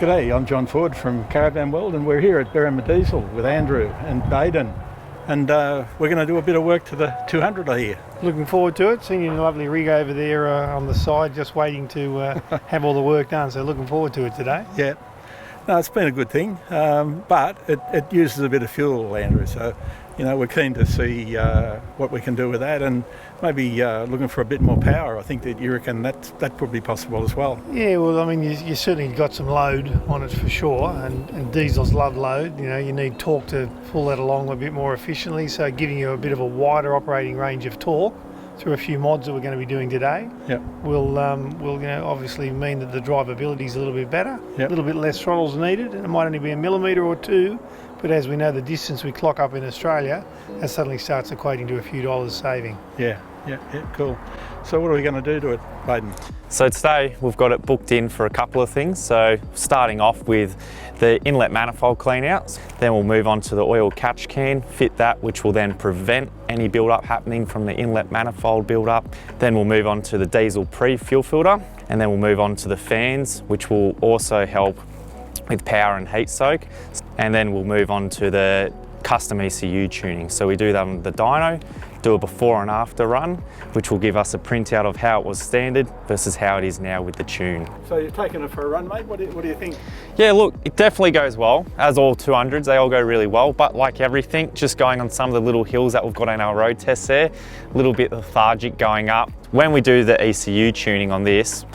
G'day, I'm John Ford from Caravan World, and we're here at Berrima Diesel with Andrew and Baden, and we're going to do a bit of work to the 200 here. Looking forward to it, seeing a lovely rig over there on the side, just waiting to have all the work done, so looking forward to it today. Yeah, no, it's been a good thing, but it uses a bit of fuel, Andrew, so you know, we're keen to see what we can do with that, and maybe looking for a bit more power. I think that you reckon that could be possible as well. Yeah, well, I mean, you certainly got some load on it for sure, and diesels love load. You know, you need torque to pull that along a bit more efficiently, so giving you a bit of a wider operating range of torque through a few mods that we're going to be doing today. Yep. will you know, obviously mean that the drivability is a little bit better. Yep. A little bit less throttles needed, and it might only be a millimetre or two, but as we know, the distance we clock up in Australia, that suddenly starts equating to a few dollars saving. Yeah, cool. So what are we going to do to it, Baden? So today we've got it booked in for a couple of things. So starting off with the inlet manifold clean outs, then we'll move on to the oil catch can, fit that, which will then prevent any build up happening from the inlet manifold build up. Then we'll move on to the diesel pre-fuel filter, and then we'll move on to the fans, which will also help with power and heat soak. And then we'll move on to the custom ECU tuning. So we do that on the dyno, do a before and after run, which will give us a printout of how it was standard versus how it is now with the tune. So you're taking it for a run, mate? What do you think? Yeah, look, it definitely goes well. As all 200s, they all go really well, but like everything, just going on some of the little hills that we've got in our road tests there, a little bit lethargic going up. When we do the ECU tuning on this,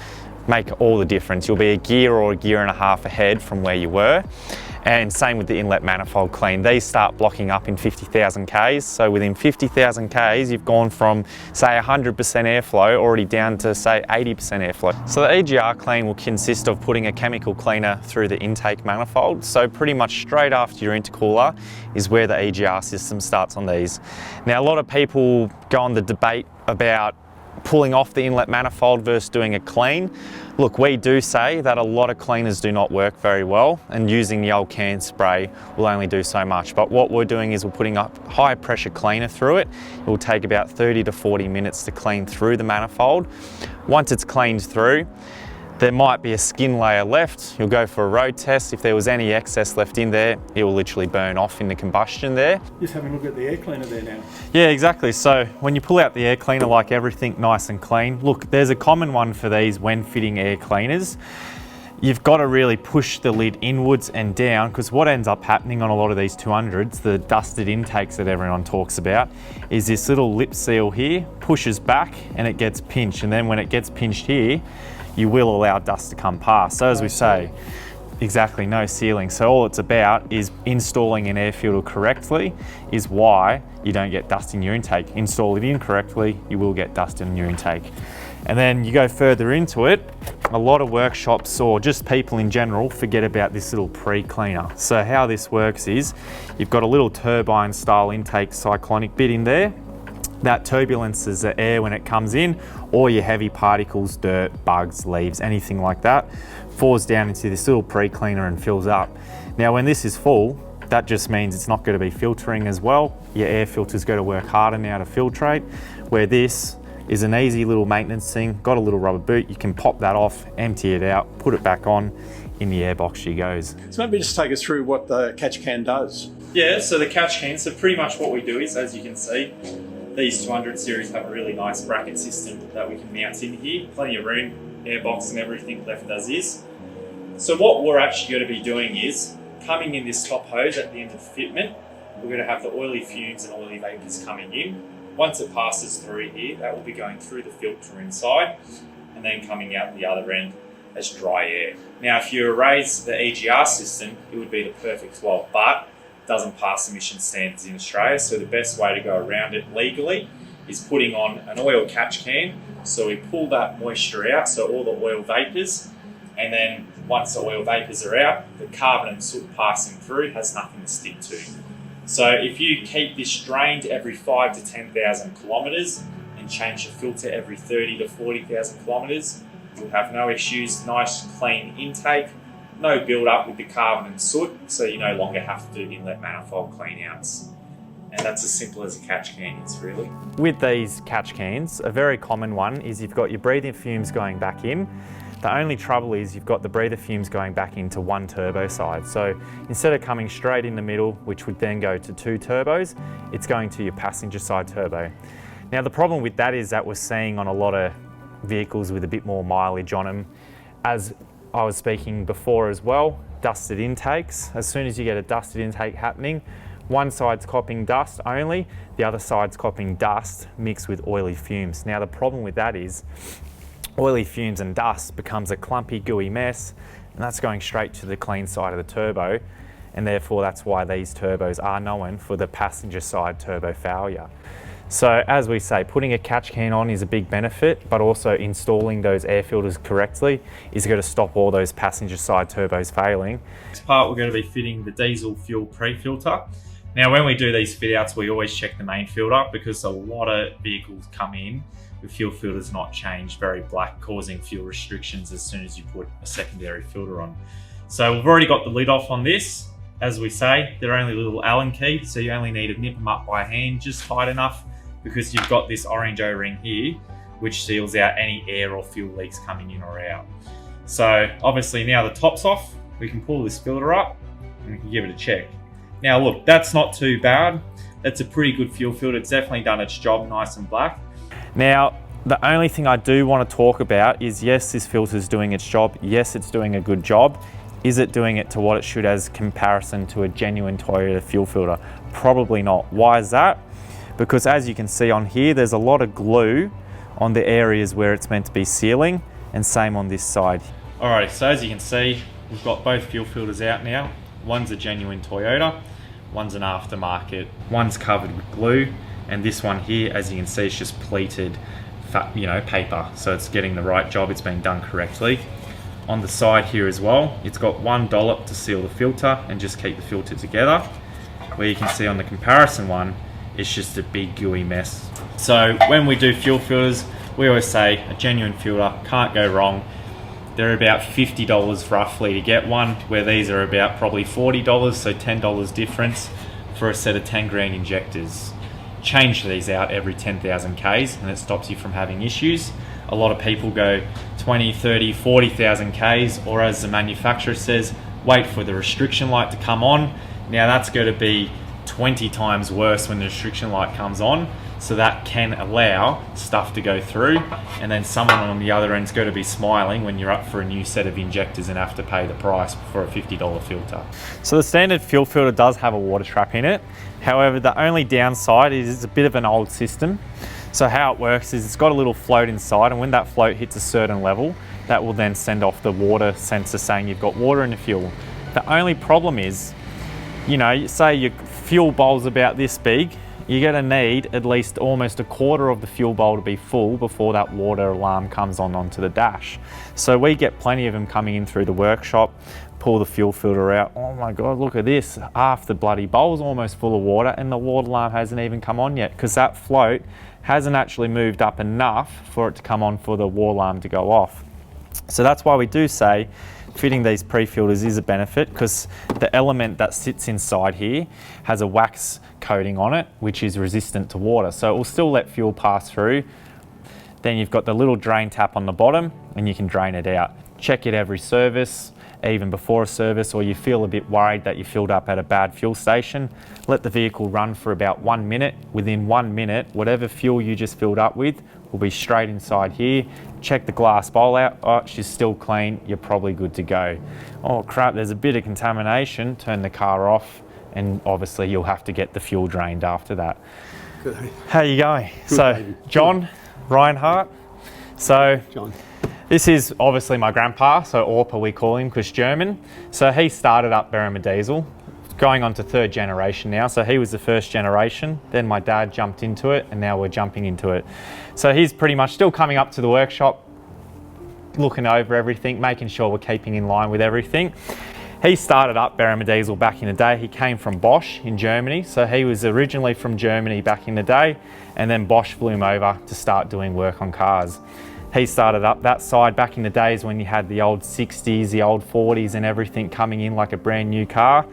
make all the difference. You'll be a gear or a gear and a half ahead from where you were. And same with the inlet manifold clean. These start blocking up in 50,000 Ks. So within 50,000 Ks, you've gone from say 100% airflow already down to say 80% airflow. So the EGR clean will consist of putting a chemical cleaner through the intake manifold. So pretty much straight after your intercooler is where the EGR system starts on these. Now a lot of people go on the debate about pulling off the inlet manifold versus doing a clean. Look, we do say that a lot of cleaners do not work very well, and using the old can spray will only do so much. But what we're doing is we're putting up high pressure cleaner through it. It will take about 30 to 40 minutes to clean through the manifold. Once it's cleaned through, there might be a skin layer left. You'll go for a road test. If there was any excess left in there, it will literally burn off in the combustion there. Just having a look at the air cleaner there now. Yeah, exactly. So when you pull out the air cleaner, like everything nice and clean, look, there's a common one for these when fitting air cleaners. You've got to really push the lid inwards and down, because what ends up happening on a lot of these 200s, the dusted intakes that everyone talks about, is this little lip seal here pushes back and it gets pinched. And then when it gets pinched here, you will allow dust to come past. So as we say, exactly, no sealing. So all it's about is installing an air filter correctly is why you don't get dust in your intake. Install it incorrectly, you will get dust in your intake. And then you go further into it, a lot of workshops or just people in general forget about this little pre-cleaner. So how this works is you've got a little turbine style intake cyclonic bit in there. That turbulence is the air when it comes in, or your heavy particles, dirt, bugs, leaves, anything like that, falls down into this little pre-cleaner and fills up. Now when this is full, that just means it's not going to be filtering as well. Your air filter's got to work harder now to filtrate, where this is an easy little maintenance thing. Got a little rubber boot, you can pop that off, empty it out, put it back on, in the airbox she goes. So maybe just take us through what the catch can does. Yeah, so the catch can, so pretty much what we do is, as you can see, these 200 series have a really nice bracket system that we can mount in here. Plenty of room, airbox and everything left as is. So what we're actually going to be doing is, coming in this top hose at the end of the fitment, we're going to have the oily fumes and oily vapours coming in. Once it passes through here, that will be going through the filter inside and then coming out the other end as dry air. Now if you erase the EGR system, it would be the perfect swap, but doesn't pass emission standards in Australia, so the best way to go around it legally is putting on an oil catch can. So we pull that moisture out, so all the oil vapours, and then once the oil vapours are out, the carbon and soot passing through has nothing to stick to. So if you keep this drained every 5 to 10,000 kilometres and change the filter every 30 to 40,000 kilometres, you'll have no issues, nice clean intake, no build up with the carbon and soot, so you no longer have to do inlet manifold clean outs. And that's as simple as a catch can is, really. With these catch cans, a very common one is you've got your breathing fumes going back in. The only trouble is you've got the breather fumes going back into one turbo side. So instead of coming straight in the middle, which would then go to 2 turbos, it's going to your passenger side turbo. Now the problem with that is that we're seeing on a lot of vehicles with a bit more mileage on them, as I was speaking before as well, dusted intakes. As soon as you get a dusted intake happening, one side's copping dust only, the other side's copping dust mixed with oily fumes. Now the problem with that is oily fumes and dust becomes a clumpy, gooey mess, and that's going straight to the clean side of the turbo, and therefore that's why these turbos are known for the passenger side turbo failure. So as we say, putting a catch can on is a big benefit, but also installing those air filters correctly is going to stop all those passenger side turbos failing. Next part, we're going to be fitting the diesel fuel pre-filter. Now when we do these fit outs, we always check the main filter because a lot of vehicles come in with fuel filters not changed, very black, causing fuel restrictions as soon as you put a secondary filter on. So we've already got the lid off on this. As we say, they're only little Allen key, so you only need to nip them up by hand just tight enough, because you've got this orange O-ring here, which seals out any air or fuel leaks coming in or out. So obviously now the top's off, we can pull this filter up and we can give it a check. Now look, that's not too bad. That's a pretty good fuel filter. It's definitely done its job, nice and black. Now, the only thing I do want to talk about is, yes, this filter is doing its job. Yes, it's doing a good job. Is it doing it to what it should as comparison to a genuine Toyota fuel filter? Probably not. Why is that? Because as you can see on here, there's a lot of glue on the areas where it's meant to be sealing, and same on this side. Alright, so as you can see, we've got both fuel filters out now. One's a genuine Toyota, one's an aftermarket. One's covered with glue, and this one here, as you can see, is just pleated, paper. So it's getting the right job, it's being done correctly. On the side here as well, it's got one dollop to seal the filter and just keep the filter together. Where you can see on the comparison one, it's just a big gooey mess. So when we do fuel filters, we always say a genuine filter can't go wrong. They're about $50 roughly to get one, where these are about probably $40, so $10 difference for a set of 10 grand injectors. Change these out every 10,000 Ks and it stops you from having issues. A lot of people go 20, 30, 40,000 Ks, or as the manufacturer says, wait for the restriction light to come on. Now that's going to be 20 times worse when the restriction light comes on, so that can allow stuff to go through, and then someone on the other end's going to be smiling when you're up for a new set of injectors and have to pay the price for a $50 filter. So the standard fuel filter does have a water trap in it. However, the only downside is it's a bit of an old system. So how it works is it's got a little float inside, and when that float hits a certain level, that will then send off the water sensor saying you've got water in the fuel. The only problem is, say your fuel bowl's about this big, you're going to need at least almost a quarter of the fuel bowl to be full before that water alarm comes onto the dash. So we get plenty of them coming in through the workshop, pull the fuel filter out. Oh my God, look at this. Half the bloody bowl's almost full of water and the water alarm hasn't even come on yet, because that float hasn't actually moved up enough for it to come on for the water alarm to go off. So that's why we do say fitting these pre-filters is a benefit, because the element that sits inside here has a wax coating on it, which is resistant to water. So it will still let fuel pass through. Then you've got the little drain tap on the bottom and you can drain it out. Check it every service, even before a service, or you feel a bit worried that you filled up at a bad fuel station. Let the vehicle run for about 1 minute. Within 1 minute, whatever fuel you just filled up with will be straight inside here. Check the glass bowl out. Oh, she's still clean. You're probably good to go. Oh crap, there's a bit of contamination. Turn the car off, and obviously you'll have to get the fuel drained after that. Good. How are you going? Good, so, baby. John Reinhardt. So, John. This is obviously my grandpa, so Orpa we call him because German. So he started up Berrima Diesel, going on to 3rd generation now. So he was the 1st generation, then my dad jumped into it, and now we're jumping into it. So he's pretty much still coming up to the workshop, looking over everything, making sure we're keeping in line with everything. He started up Berrima Diesel back in the day. He came from Bosch in Germany. So he was originally from Germany back in the day, and then Bosch flew him over to start doing work on cars. He started up that side back in the days when you had the old 60s, the old 40s and everything coming in like a brand new car.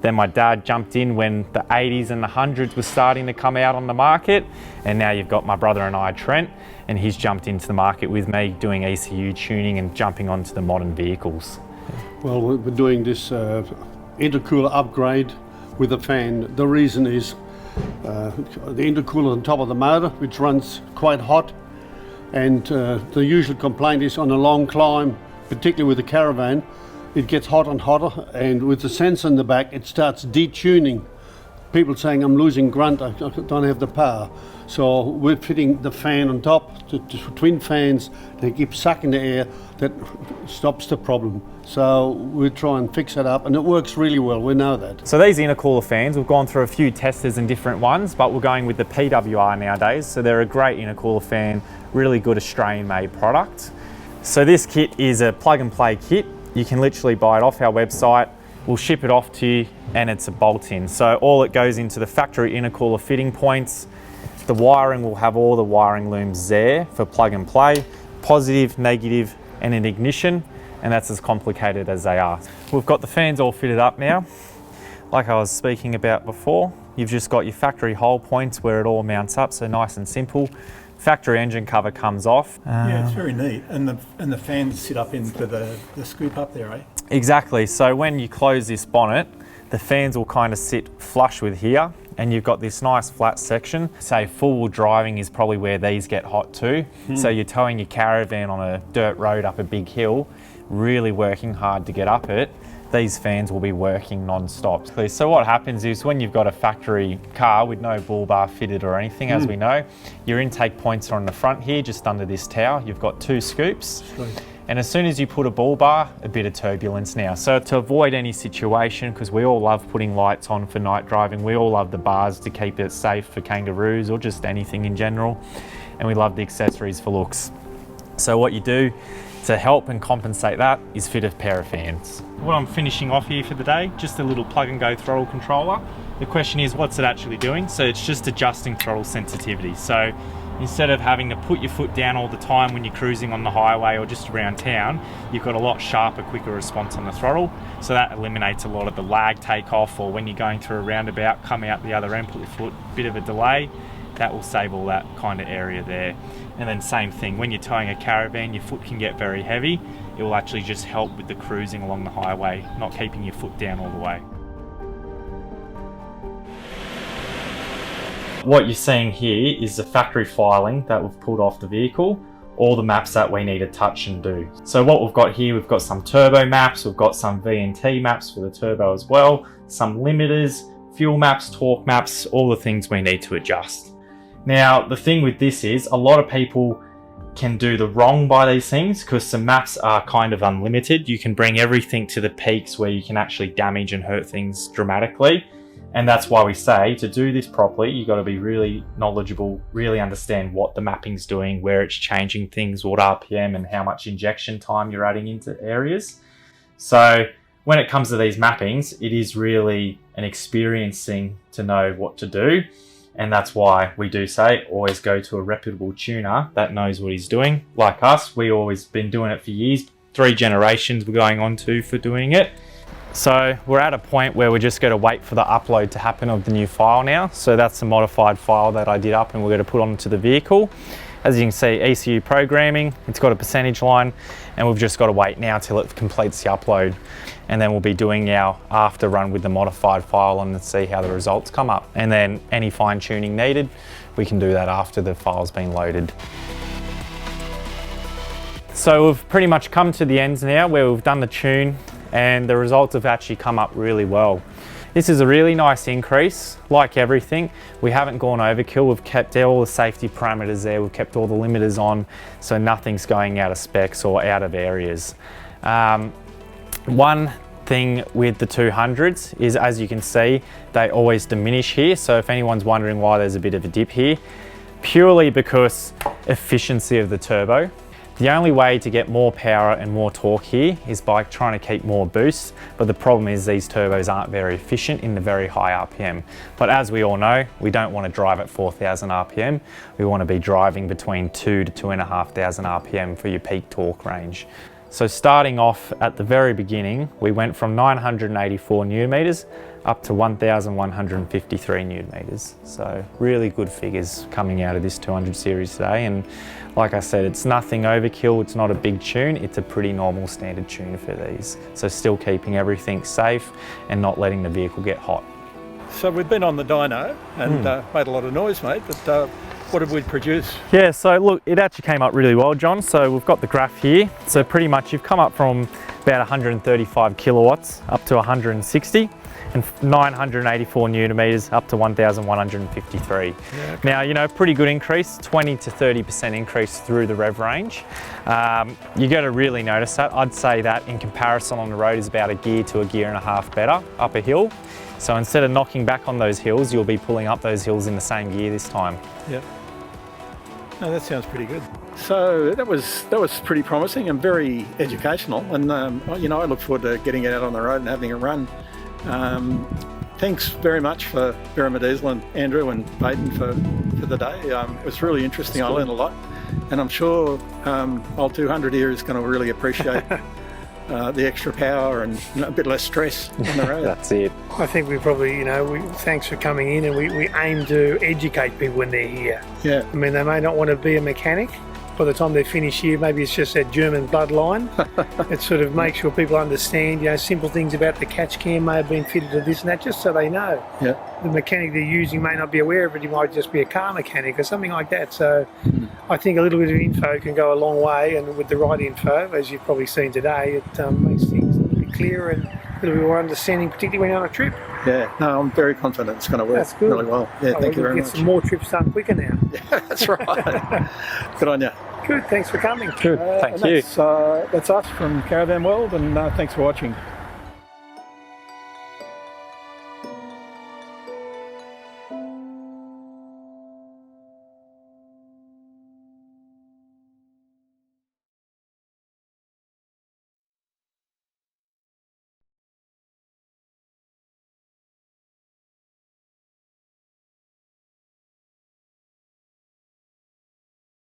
Then my dad jumped in when the 80s and the 100s were starting to come out on the market. And now you've got my brother and I, Trent, and he's jumped into the market with me doing ECU tuning and jumping onto the modern vehicles. Well, we're doing this intercooler upgrade with a fan. The reason is the intercooler on top of the motor, which runs quite hot. And the usual complaint is on a long climb, particularly with the Caravan, it gets hotter and hotter, and with the sensor in the back, it starts detuning. People saying, I'm losing grunt, I don't have the power. So we're fitting the fan on top, to twin fans, they keep sucking the air, that stops the problem. So we try and fix it up, and it works really well, we know that. So these intercooler fans, we've gone through a few testers and different ones, but we're going with the PWR nowadays. So they're a great intercooler fan, really good Australian made product. So this kit is a plug and play kit. You can literally buy it off our website. We'll ship it off to you, and it's a bolt-in. So all it goes into the factory intercooler fitting points. The wiring will have all the wiring looms there for plug and play, positive, negative, and an ignition, and that's as complicated as they are. We've got the fans all fitted up now. Like I was speaking about before, you've just got your factory hole points where it all mounts up, so nice and simple. Factory engine cover comes off. Yeah, it's very neat. And the fans sit up into the scoop up there, eh? Exactly. So when you close this bonnet, the fans will kind of sit flush with here, and you've got this nice flat section. Say four-wheel driving is probably where these get hot too. So you're towing your Caravan on a dirt road up a big hill, really working hard to get up it. These fans will be working non-stop. So what happens is when you've got a factory car with no bull bar fitted or anything, as we know, your intake points are on the front here, just under this tower. You've got two scoops. Sweet. And as soon as you put a bull bar, a bit of turbulence now. So to avoid any situation, because we all love putting lights on for night driving, we all love the bars to keep it safe for kangaroos or just anything in general. And we love the accessories for looks. So what you do to help and compensate that is fit a pair of fans. What I'm finishing off here for the day, just a little plug and go throttle controller. The question is, what's it actually doing? So it's just adjusting throttle sensitivity. So instead of having to put your foot down all the time when you're cruising on the highway or just around town, you've got a lot sharper, quicker response on the throttle. So that eliminates a lot of the lag takeoff, or when you're going through a roundabout, come out the other end, put your foot, bit of a delay. That will save all that kind of area there. And then same thing, when you're towing a Caravan, your foot can get very heavy. It will actually just help with the cruising along the highway, not keeping your foot down all the way. What you're seeing here is the factory filing that we've pulled off the vehicle, all the maps that we need to touch and do. So what we've got here, we've got some turbo maps, we've got some VNT maps for the turbo as well, some limiters, fuel maps, torque maps, all the things we need to adjust. Now, the thing with this is a lot of people can do the wrong by these things because the maps are kind of unlimited. You can bring everything to the peaks where you can actually damage and hurt things dramatically. And that's why we say to do this properly, you've got to be really knowledgeable, really understand what the mapping's doing, where it's changing things, what RPM and how much injection time you're adding into areas. So when it comes to these mappings, it is really an experience thing to know what to do. And that's why we do say always go to a reputable tuner that knows what he's doing. Like us, we always been doing it for years. 3 generations we're going on to for doing it. So we're at a point where we're just going to wait for the upload to happen of the new file now. So that's the modified file that I did up and we're going to put onto the vehicle. As you can see, ECU Programming, it's got a percentage line, and we've just got to wait now till it completes the upload. And then we'll be doing our after run with the modified file and see how the results come up. And then any fine tuning needed, we can do that after the file's been loaded. So we've pretty much come to the ends now where we've done the tune and the results have actually come up really well. This is a really nice increase. Like everything, we haven't gone overkill. We've kept all the safety parameters there. We've kept all the limiters on, so nothing's going out of specs or out of areas. One thing with the 200s is, as you can see, they always diminish here. So if anyone's wondering why there's a bit of a dip here, purely because efficiency of the turbo. The only way to get more power and more torque here is by trying to keep more boost, but the problem is these turbos aren't very efficient in the very high RPM. But as we all know, we don't want to drive at 4,000 RPM. We want to be driving between 2,000 to 2,500 RPM for your peak torque range. So starting off at the very beginning, we went from 984 newton meters up to 1,153 newton meters. So really good figures coming out of this 200 series today. And like I said, it's nothing overkill, it's not a big tune, it's a pretty normal standard tune for these. So still keeping everything safe and not letting the vehicle get hot. So we've been on the dyno and made a lot of noise, mate, but what did we produce? Yeah, so look, it actually came up really well, John. So we've got the graph here. So pretty much you've come up from about 135 kilowatts up to 160 and 984 newton meters up to 1,153. Yeah. Now, you know, pretty good increase, 20 to 30% increase through the rev range. You got to really notice that. I'd say that in comparison on the road is about a gear to a gear and a half better up a hill. So instead of knocking back on those hills, you'll be pulling up those hills in the same gear this time. Yeah. No, that sounds pretty good. So that was pretty promising and very educational. And you know, I look forward to getting it out on the road and having a run. Thanks very much for Berrima Diesel and Andrew and Baden for the day. It was really interesting. I learned a lot, and I'm sure old 200 here is going to really appreciate the extra power and a bit less stress on the road. That's it. I think we probably, you know, thanks for coming in, and we aim to educate people when they're here. Yeah. I mean, they may not want to be a mechanic. By the time they finish here, maybe it's just that German bloodline. It sort of makes sure people understand, you know, simple things about the catch cam may have been fitted to this and that, just so they know. Yeah. The mechanic they're using may not be aware of it, he might just be a car mechanic or something like that. So I think a little bit of info can go a long way, and with the right info, as you've probably seen today, it makes things a little bit clearer and a little bit more understanding, particularly when you're on a trip. Yeah, no, I'm very confident it's going to work That's good. really well. Yeah, thank you very get much. some more trips done quicker now. Yeah, that's right. Good on you. Good, thanks for coming. Good, thank you. That's us from Caravan World, and thanks for watching.